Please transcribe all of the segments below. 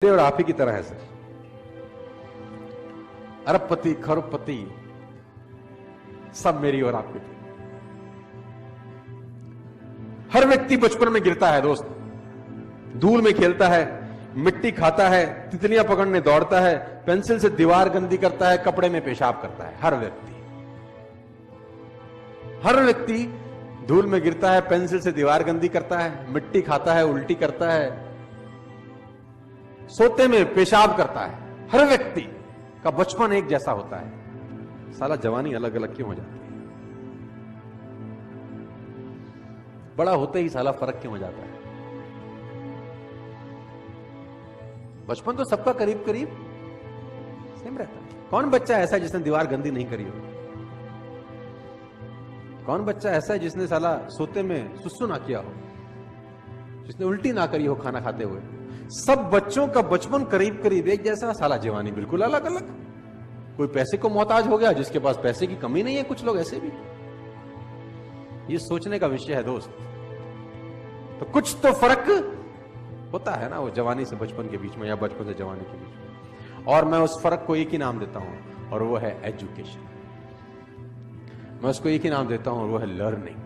और आप ही की तरह है सर। अरबपति खरबपति सब मेरी और आपकी थी। हर व्यक्ति बचपन में गिरता है दोस्त, धूल में खेलता है, मिट्टी खाता है, तितलियां पकड़ने दौड़ता है, पेंसिल से दीवार गंदी करता है, कपड़े में पेशाब करता है। हर व्यक्ति धूल में गिरता है, पेंसिल से दीवार गंदी करता है, मिट्टी खाता है, उल्टी करता है, सोते में पेशाब करता है। हर व्यक्ति का बचपन एक जैसा होता है, साला जवानी अलग अलग क्यों हो जाती है? बड़ा होते ही साला फर्क क्यों हो जाता है? बचपन तो सबका करीब करीब सेम रहता है। कौन बच्चा ऐसा है जिसने दीवार गंदी नहीं करी हो? कौन बच्चा ऐसा है जिसने साला सोते में सुसु ना किया हो, जिसने उल्टी ना करी हो खाना खाते हुए? सब बच्चों का बचपन करीब करीब एक जैसा, साला जवानी बिल्कुल अलग अलग। कोई पैसे को मोहताज हो गया, जिसके पास पैसे की कमी नहीं है, कुछ लोग ऐसे भी। ये सोचने का विषय है दोस्त। तो कुछ तो फर्क होता है ना वो जवानी से बचपन के बीच में, या बचपन से जवानी के बीच में। और मैं उस फर्क को एक ही नाम देता हूं, और वो है एजुकेशन। मैं उसको एक ही नाम देता हूं, और वो है लर्निंग।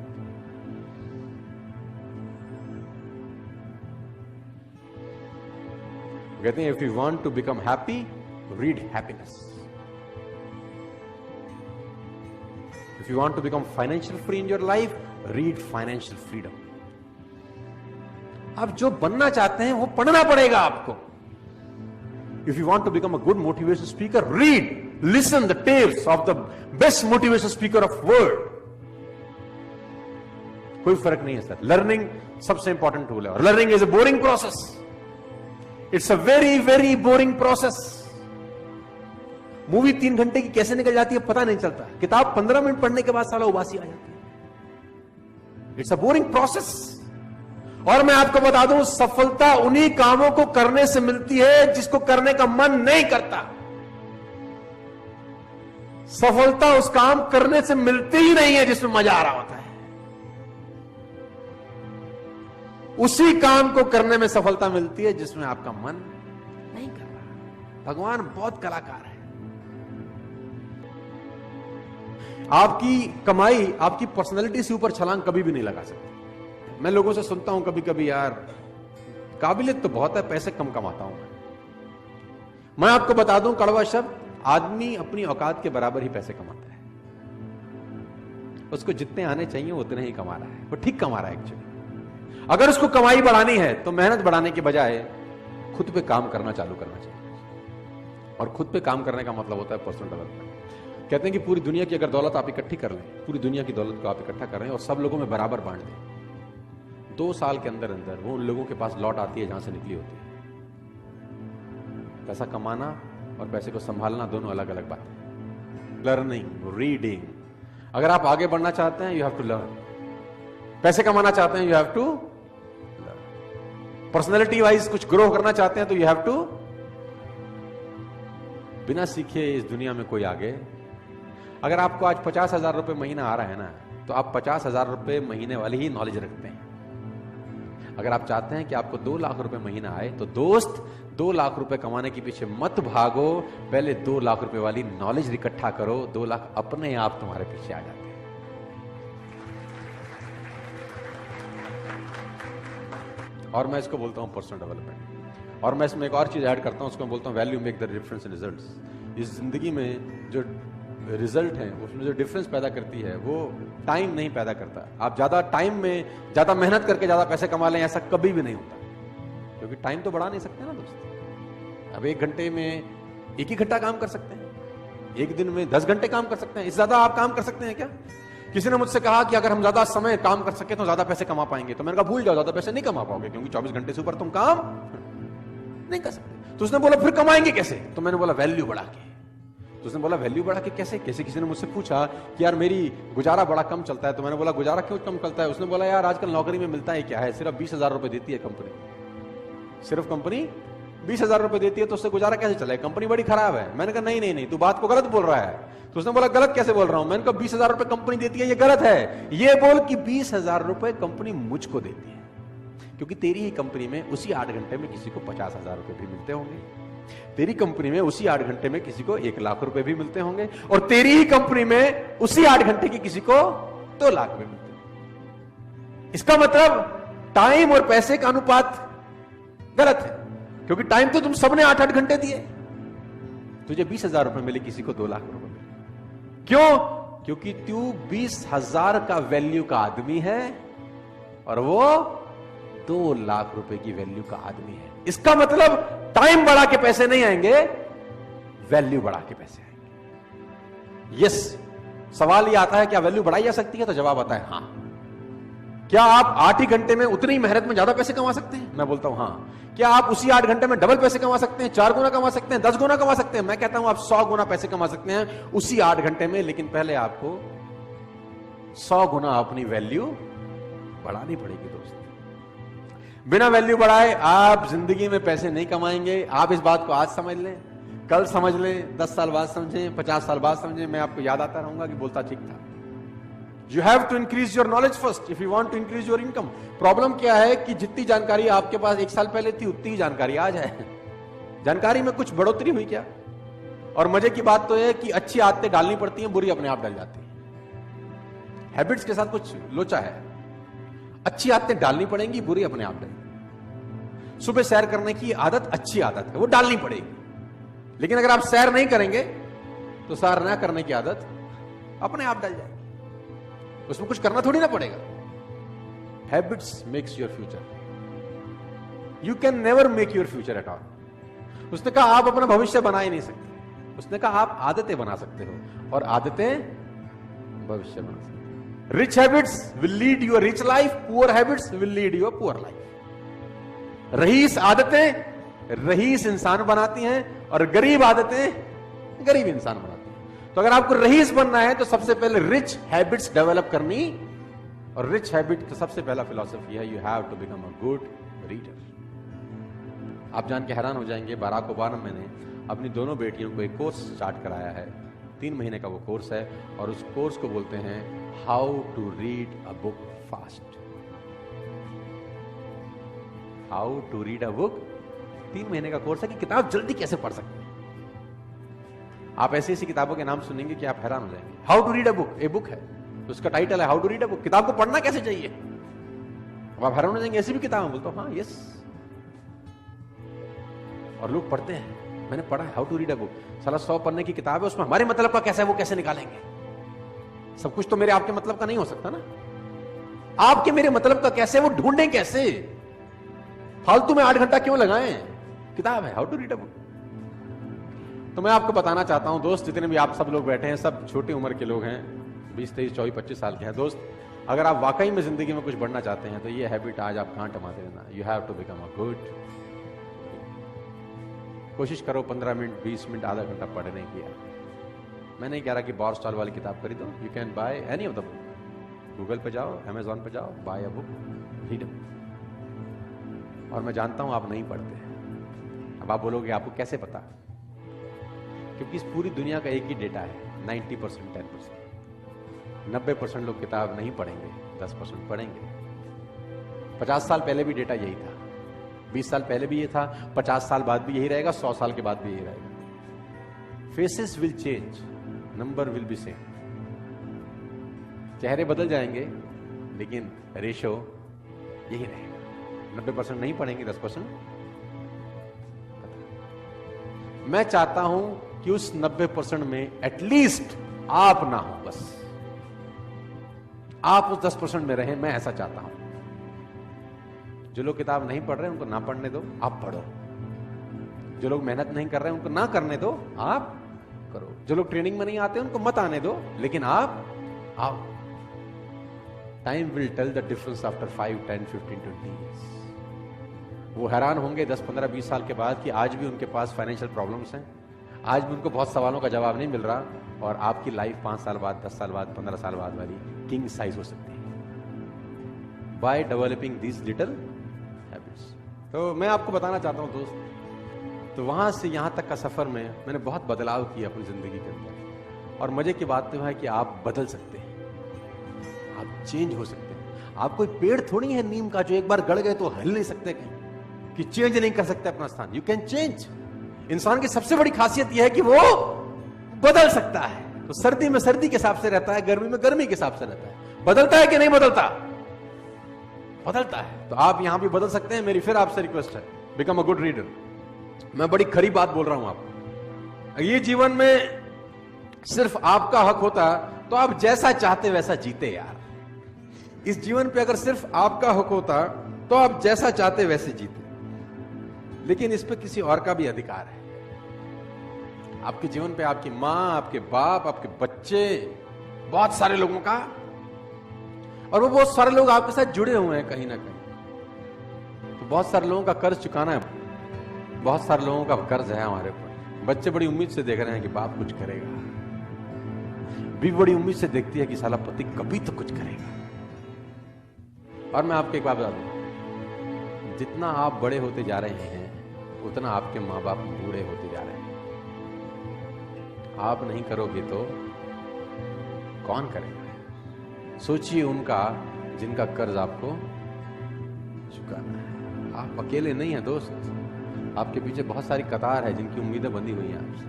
कहते हैं if you want to become happy, read happiness. If you want to become financial free in your life, read financial freedom. आप जो बनना चाहते हैं वो पढ़ना पड़ेगा आपको। If you want to become a good motivation speaker, read listen the tales of the best motivation speaker of world. कोई फर्क नहीं है सर। लर्निंग सबसे इंपॉर्टेंट टूल है, और learning is a boring process. It's a very very boring process. Movie 3 घंटे की कैसे निकल जाती है पता नहीं चलता। किताब 15 मिनट पढ़ने के बाद साला उबासी आ जाती है। It's a boring process. और मैं आपको बता दूं, सफलता उन्हीं कामों को करने से मिलती है जिसको करने का मन नहीं करता। सफलता उस काम करने से मिलती ही नहीं है जिसमें मजा आ रहा होता है। उसी काम को करने में सफलता मिलती है जिसमें आपका मन नहीं कर रहा। भगवान बहुत कलाकार है। आपकी कमाई आपकी पर्सनैलिटी से ऊपर छलांग कभी भी नहीं लगा सकती। मैं लोगों से सुनता हूं कभी कभी, यार काबिलियत तो बहुत है, पैसे कम कमाता हूं मैं आपको बता दूं कड़वा शब्द, आदमी अपनी औकात के बराबर ही पैसे कमाता है। उसको जितने आने चाहिए उतने ही कमा रहा है। वो ठीक कमा रहा है एक्चुअली। अगर उसको कमाई बढ़ानी है तो मेहनत बढ़ाने के बजाय खुद पे काम करना चालू करना चाहिए। और खुद पे काम करने का मतलब होता है पर्सनल डेवलपमेंट। कहते हैं कि पूरी दुनिया की अगर दौलत आप इकट्ठी कर लें, पूरी दुनिया की दौलत को आप इकट्ठा कर रहे हैं और सब लोगों में बराबर बांट दें, 2 साल के अंदर अंदर वो उन लोगों के पास लौट आती है जहां से निकली होती है। पैसा कमाना और पैसे को संभालना दोनों अलग अलग बात है। Learning, reading. अगर आप आगे बढ़ना चाहते हैं, यू हैव टू लर्न। पैसे कमाना चाहते हैं, you have to learn. Personality wise कुछ ग्रो करना चाहते हैं तो यू हैव टू। बिना सीखे इस दुनिया में कोई आगे। अगर आपको आज 50,000 रुपए महीना आ रहा है ना, तो आप 50,000 रुपए महीने वाली ही नॉलेज रखते हैं। अगर आप चाहते हैं कि आपको 2 लाख रुपए महीना आए, तो दोस्त 2 लाख रुपए कमाने के पीछे मत भागो, पहले 2 लाख रुपए वाली नॉलेज इकट्ठा करो। 2 लाख अपने आप तुम्हारे पीछे आ जाते हैं। और मैं इसको बोलता हूं पर्सनल डेवलपमेंट। और मैं इसमें एक और चीज ऐड करता हूं, उसको मैं बोलता हूं value make the difference in results. इस जिंदगी में जो रिजल्ट है, उसमें जो डिफरेंस पैदा करती है, वो टाइम नहीं पैदा करता। आप ज्यादा टाइम में ज्यादा मेहनत करके ज्यादा पैसे कमा लें, ऐसा कभी भी नहीं होता। क्योंकि टाइम तो बढ़ा नहीं सकते ना दोस्त। अब 1 घंटे में 1 ही घंटा काम कर सकते हैं, 1 दिन में 10 घंटे काम कर सकते हैं। इससे ज्यादा आप काम कर सकते हैं क्या? किसी ने मुझसे कहा कि अगर हम ज्यादा समय काम कर सके तो ज्यादा पैसे कमा पाएंगे। तो मैंने कहा भूल जाओ, ज्यादा पैसे नहीं कमा पाओगे, क्योंकि 24 घंटे से ऊपर तुम काम नहीं कर सकते। तो उसने बोला फिर कमाएंगे कैसे? तो मैंने बोला वैल्यू बढ़ा के। तो उसने बोला वैल्यू बढ़ा के कैसे? किसी ने मुझसे पूछा कि यार मेरी गुजारा बड़ा कम चलता है। तो मैंने बोला गुजारा क्यों कम चलता है? उसने बोला यार आजकल नौकरी में मिलता है क्या है, सिर्फ 20,000 रुपए देती है कंपनी। सिर्फ कंपनी 20,000 रुपए देती है, तो उससे गुजारा कैसे चले? कंपनी बड़ी खराब है। मैंने कहा नहीं, तू बात को गलत बोल रहा है। तो उसने बोला गलत कैसे बोल रहा हूं? मैंने कहा 20,000 रुपए कंपनी देती है, ये गलत है। ये बोल कि 20,000 रुपए कंपनी मुझको देती है। क्योंकि तेरी ही कंपनी में उसी 8 घंटे में किसी को 50,000 रुपए भी मिलते होंगे, तेरी कंपनी में उसी 8 घंटे में किसी को 1 लाख रुपए भी मिलते होंगे, और तेरी ही कंपनी में उसी 8 घंटे की किसी को 2 लाख रुपए मिलते होंगे। इसका मतलब टाइम और पैसे का अनुपात गलत है, क्योंकि टाइम तो तुम सबने 8-8 घंटे दिए, तुझे 20,000 रुपए मिले, किसी को 2 लाख रुपए मिले। क्यों? क्योंकि तू 20,000 का वैल्यू का आदमी है और वो 2 लाख रुपए की वैल्यू का आदमी है। इसका मतलब टाइम बढ़ा के पैसे नहीं आएंगे, वैल्यू बढ़ा के पैसे आएंगे। यस, सवाल ये आता है क्या वैल्यू बढ़ाई जा सकती है? तो जवाब आता है हां। क्या आप 8 ही घंटे में उतनी मेहनत में ज्यादा पैसे कमा सकते हैं? मैं बोलता हूं हां। क्या आप उसी 8 घंटे में डबल पैसे कमा सकते हैं, 4 गुना कमा सकते हैं, 10 गुना कमा सकते हैं? मैं कहता हूं आप 100 गुना पैसे कमा सकते हैं उसी 8 घंटे में, लेकिन पहले आपको 100 गुना अपनी वैल्यू बढ़ानी पड़ेगी दोस्त। बिना वैल्यू बढ़ाए आप जिंदगी में पैसे नहीं कमाएंगे। आप इस बात को आज समझ लें, कल समझ लें, 10 साल बाद समझें, 50 साल बाद समझें, मैं आपको याद आता रहूंगा कि बोलता ठीक था। You have to increase your knowledge first if you want to increase your income. Problem क्या है कि जितनी जानकारी आपके पास 1 साल पहले थी उतनी ही जानकारी आज है। जानकारी में कुछ बढ़ोतरी हुई क्या? और मजे की बात तो है कि अच्छी आदतें डालनी पड़ती हैं, बुरी अपने आप डल जाती हैं। हैबिट्स के साथ कुछ लोचा है। अच्छी आदतें डालनी पड़ेंगी, बुरी अपने आप डलेंगी। सुबह सैर करने की आदत अच्छी आदत है, वो डालनी पड़ेगी, लेकिन अगर आप सैर नहीं करेंगे तो सैर ना करने की आदत अपने आप डल जाएगी, उसमें कुछ करना थोड़ी ना पड़ेगा। Habits makes your future, you can never make your future at all. उसने कहा आप अपना भविष्य बना ही नहीं सकते, उसने कहा आप आदतें बना सकते हो, और आदतें भविष्य बना सकते हो। Rich habits will lead you a rich life, poor habits will lead you a poor life. रईस आदतें रईस इंसान बनाती हैं, और गरीब आदतें गरीब इंसान बनाती हैं। तो अगर आपको रईस बनना है तो सबसे पहले रिच हैबिट्स डेवलप करनी, और रिच हैबिट का सबसे पहला फिलॉसफी है you have to become a good reader. आप जान के हैरान हो जाएंगे, बराक ओबामा ने अपनी दोनों बेटियों को एक कोर्स स्टार्ट कराया है, 3 महीने का वो कोर्स है, और उस कोर्स को बोलते हैं how to read a book fast. How to read a book, 3 महीने का कोर्स है कि किताब जल्दी कैसे पढ़ सकते हैं। आप ऐसी ऐसी किताबों के नाम सुनेंगे कि आप हैरान हो जाएंगे। How to read a book, a book है, तो उसका टाइटल है how to read a book, किताब को पढ़ना कैसे चाहिए। अब आप हैरान हो जाएंगे, ऐसी भी किताब है? बोलता हूं हाँ, यस, और लोग पढ़ते हैं। मैंने पढ़ा है how to read a book, साला 100 पन्ने की किताब है, उसमें हमारे मतलब का कैसे है वो कैसे निकालेंगे? सब कुछ तो मेरे आपके मतलब का नहीं हो सकता ना। आपके मेरे मतलब का कैसे, वो ढूंढें कैसे? फालतू में 8 घंटा क्यों लगाएं? किताब है how to read a book. तो मैं आपको बताना चाहता हूं दोस्त, जितने भी आप सब लोग बैठे हैं, सब छोटी उम्र के लोग हैं, 20, 23, 24, 25 साल के हैं दोस्त। अगर आप वाकई में जिंदगी में कुछ बढ़ना चाहते हैं तो ये हैबिट आज आप गांठ मारते रहना, you have to become a good. कोशिश करो 15 मिनट, 20 मिनट, आधा घंटा पढ़ने की। मैं नहीं कह रहा कि बॉर स्टॉल वाली किताब खरीदो, you can by any of the book. Google पे जाओ, अमेजॉन पे जाओ, बाय अ बुक, रीड। और मैं जानता हूं आप नहीं पढ़ते। अब आप बोलोगे आपको कैसे पता? क्योंकि इस पूरी दुनिया का एक ही डेटा है, 90%, 10%। 90% लोग किताब नहीं पढ़ेंगे, 10% पढ़ेंगे। 50 साल पहले भी डेटा यही था, 20 साल पहले भी ये था, 50 साल बाद भी यही रहेगा, 100 साल के बाद भी यही रहेगा। Faces will change, number will be same. चेहरे बदल जाएंगे, लेकिन रेशो यही रहेगा। 90% नहीं पढ़ेंगे, 10%। मैं चाहता हूं कि उस 90% में एटलीस्ट आप ना हो, बस आप उस 10% में रहें। मैं ऐसा चाहता हूं। जो लोग किताब नहीं पढ़ रहे उनको ना पढ़ने दो, आप पढ़ो। जो लोग मेहनत नहीं कर रहे उनको ना करने दो, आप करो। जो लोग ट्रेनिंग में नहीं आते उनको मत आने दो, लेकिन आप आओ। Time will tell the difference after 5, 10, 15, 20 years। वो हैरान होंगे 10, 15, 20 साल के बाद कि आज भी उनके पास फाइनेंशियल प्रॉब्लम्स हैं, आज भी उनको बहुत सवालों का जवाब नहीं मिल रहा, और आपकी लाइफ 5 साल बाद, 10 साल बाद, 15 साल बाद वाली किंग साइज हो सकती है by developing these little habits. तो मैं आपको बताना चाहता हूं दोस्त, तो वहां से यहां तक का सफर में मैंने बहुत बदलाव किया अपनी जिंदगी के अंदर, और मजे की बात तो है कि आप बदल सकते हैं, आप चेंज हो सकते हैं। आप कोई पेड़ थोड़ी है नीम का जो एक बार गड़ गए तो हिल नहीं सकते कहीं, कि चेंज नहीं कर सकते अपना स्थान। You can change. इंसान की सबसे बड़ी खासियत यह है कि वो बदल सकता है। तो सर्दी में सर्दी के हिसाब से रहता है, गर्मी में गर्मी के हिसाब से रहता है। बदलता है कि नहीं बदलता? बदलता है। तो आप यहां भी बदल सकते हैं। मेरी फिर आपसे रिक्वेस्ट है, बिकम अ गुड रीडर। मैं बड़ी खरी बात बोल रहा हूं आपको। ये जीवन में सिर्फ आपका हक होता तो आप जैसा चाहते वैसा जीते यार। इस जीवन पे अगर सिर्फ आपका हक होता तो आप जैसा चाहते वैसे जीते, लेकिन इस पे किसी और का भी अधिकार है। आपके जीवन पे आपकी मां, आपके बाप, आपके बच्चे, बहुत सारे लोगों का, और वो बहुत सारे लोग आपके साथ जुड़े हुए हैं कहीं ना कहीं। तो बहुत सारे लोगों का कर्ज चुकाना है, बहुत सारे लोगों का कर्ज है हमारे ऊपर। बच्चे बड़ी उम्मीद से देख रहे हैं कि बाप कुछ करेगा, बीवी बड़ी उम्मीद से देखती है कि साला पति कभी तो कुछ करेगा। और मैं आपको एक बात बता दूं, जितना आप बड़े होते जा रहे हैं उतना आपके माँ बाप बूढ़े होते जा रहे हैं। आप नहीं करोगे तो कौन करेगा? सोचिए उनका जिनका कर्ज आपको चुकाना है। आप अकेले नहीं हैं दोस्त, आपके पीछे बहुत सारी कतार है जिनकी उम्मीदें बंधी हुई हैं आपसे।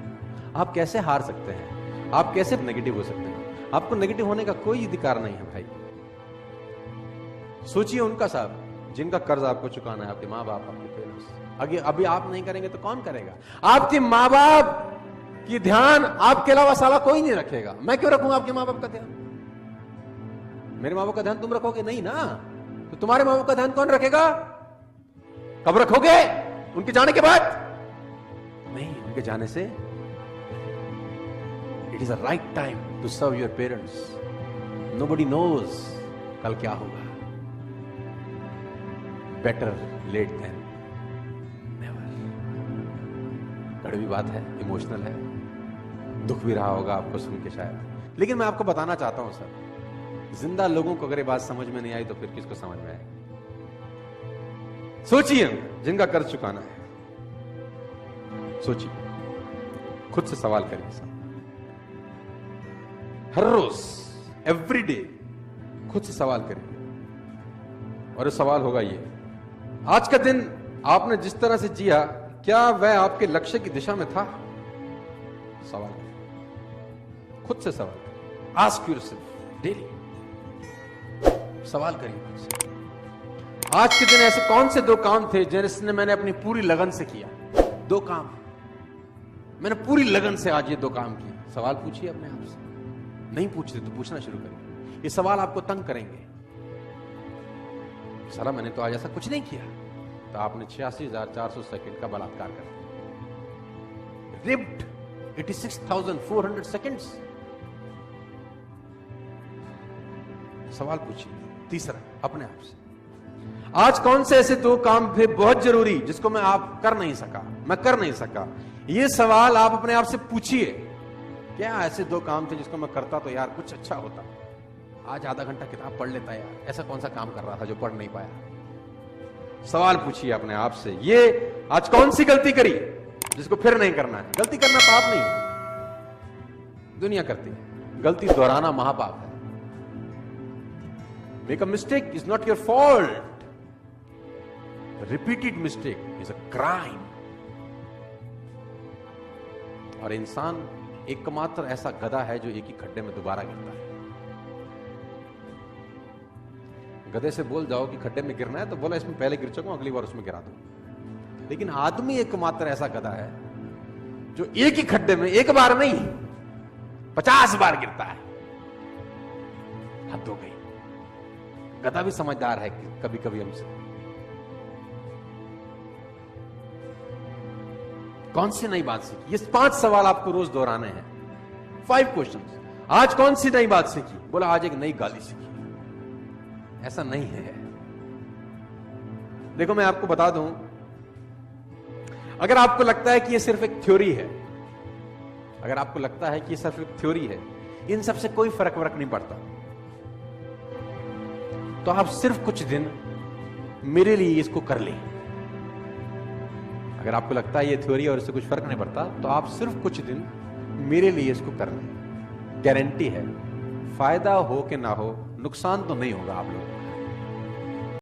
आप कैसे हार सकते हैं? आप कैसे नेगेटिव हो सकते हैं? आपको नेगेटिव होने का कोई अधिकार नहीं है भाई। सोचिए उनका साहब जिनका कर्ज आपको चुकाना है, आपके माँ बाप, आपके पेरेंट्स। अभी आप नहीं करेंगे तो कौन करेगा? आपके माँ बाप की ध्यान आपके अलावा साला कोई नहीं रखेगा। मैं क्यों रखूंगा आपके माँ बाप का ध्यान? मेरे माँ बाप का ध्यान तुम रखोगे नहीं ना, तो तुम्हारे माँ बाप का ध्यान कौन रखेगा? कब रखोगे? उनके जाने के बाद नहीं, उनके जाने से। It is a right time to serve your parents. Nobody knows कल क्या होगा। Better late than never. कड़वी बात है, इमोशनल है, दुख भी रहा होगा आपको सुन के शायद, लेकिन मैं आपको बताना चाहता हूं सर, जिंदा लोगों को अगर ये बात समझ में नहीं आई तो फिर किसको समझ में आएगी? सोचिए जिनका कर्ज चुकाना है, सोचिए, खुद से सवाल करिए सर। हर रोज, एवरी डे खुद से सवाल करिए, और सवाल होगा ये, आज का दिन आपने जिस तरह से जिया क्या वह आपके लक्ष्य की दिशा में था? सवाल करिए, खुद से सवाल करिए। आस्क योरसेल्फ डेली, सवाल करिए खुद से। आज के दिन ऐसे कौन से दो काम थे जिसने मैंने अपनी पूरी लगन से किया? दो काम मैंने पूरी लगन से आज ये दो काम किए। सवाल पूछिए अपने आप से। नहीं पूछते तो पूछना शुरू करिए। ये सवाल आपको तंग करेंगे। साला मैंने तो आज ऐसा कुछ नहीं किया, तो आपने 86,400 सेकंड का बलात्कार कर दिया। Ripped 86,400 seconds. सवाल पूछिए। तीसरा, अपने आप से, आज कौन से ऐसे दो काम थे बहुत जरूरी जिसको मैं कर नहीं सका? ये सवाल आप अपने आप से पूछिए। क्या ऐसे दो काम थे जिसको मैं करता तो यार कुछ अच्छा होता? आज आधा घंटा किताब पढ़ लेता यार, ऐसा कौन सा काम कर रहा था जो पढ़ नहीं पाया? सवाल पूछिए अपने आप से। ये आज कौन सी गलती करी जिसको फिर नहीं करना है? गलती करना पाप नहीं है, दुनिया करती है। गलती दोहराना महापाप है। Make a mistake is not your fault, repeated mistake is a crime. और इंसान एकमात्र ऐसा गधा है जो एक ही खड्डे में दोबारा गिरता है। गधे से बोल जाओ कि खड्डे में गिरना है तो बोला इसमें पहले गिर चुका हूं, अगली बार उसमें गिरा दूं। लेकिन आदमी एकमात्र ऐसा गधा है जो एक ही खड्डे में एक बार नहीं 50 बार गिरता है। हद हो गई। गधा भी समझदार है कि कभी कभी हमसे। कौन सी नई बात सीखी? ये 5 सवाल आपको रोज दोहराने हैं। 5 क्वेश्चंस। आज कौन सी नई बात सीखी? बोला आज एक नई गाली सीखी। ऐसा नहीं है। देखो मैं आपको बता दूं, अगर आपको लगता है कि ये सिर्फ एक थ्योरी है, अगर आपको लगता है कि ये सिर्फ एक थ्योरी है, इन सबसे कोई फर्क नहीं पड़ता, तो आप सिर्फ कुछ दिन मेरे लिए इसको कर लें। अगर आपको लगता है ये थ्योरी और इससे कुछ फर्क नहीं पड़ता, तो आप सिर्फ कुछ दिन मेरे लिए इसको कर लें। गारंटी है, फायदा हो कि ना हो, नुकसान तो नहीं होगा आप लोगों को।